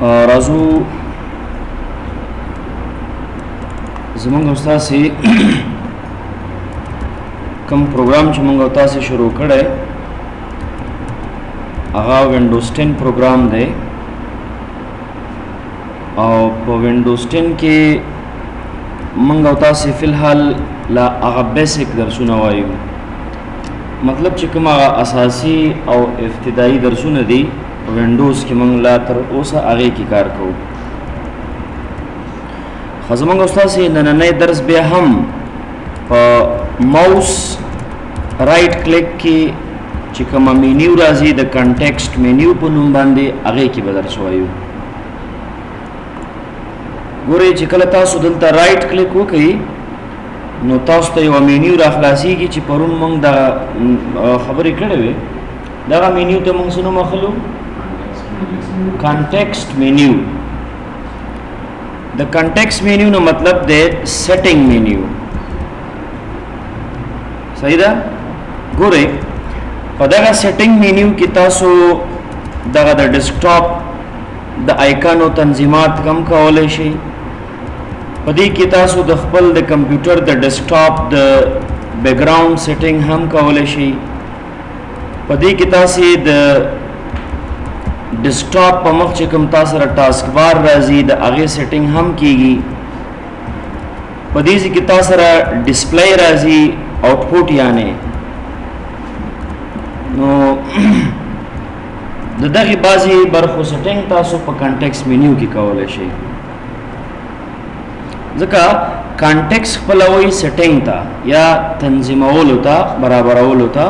राजू زمونږ استاد سي کوم پروګرام چې موږ تاسو شروع کړی هغه وینډوز 10 پروګرام دی او په وینډوز 10 کې موږ تاسو فلحال لا هغه بیسیک درسونه وایو مطلب چې کوم اساسي او ابتدایي درسونه دي وینډوز کې موږ لا تر اوسه هغه کې کار کوو خزمنګ استاد سي نننې درس بیا هم په ماوس رائټ کلیک کې چې کوم مینیو راځي د کنټیکسټ مینیو په نوم باندې هغه کې بدل شوی ګورئ چې کله تاسو دلته رائټ کلیک وکړئ نو تاسو ته یو مینیو راخلاصيږي چې پرون موږ د خبرې کړې وې دا مینیو ته موږ سنو مخلو کنټیکسټ مینیو د کنټیکسټ مینیو نو مطلب دی سیټینګ مینیو صحیح ده ګورئ په دغه سیټینګ مینیو کې تاسو دغه د ډیسکټاپ د آیکانو تنظیمات کم کولای شئ په دې کې تاسو د خپل د کمپیوټر د ډیسکټاپ د بیک ګراوند سیټینګ هم کولای شئ په دې کې تاسو د ډیسکټاپ په مخ چې کوم تاسو را ټاسک بار راځي د هغه سیټینګ هم کیږي په دې کې تاسو را ډسپلی راځي آوټپوټ یعنی نو دغه بازي برخو سیټینګ تاسو په کنټیکسټ مینیو کې کولای شئ ځکه کانټیکس خپلوي سیټینګ تا یا تنظیمولو تا برابرولو تا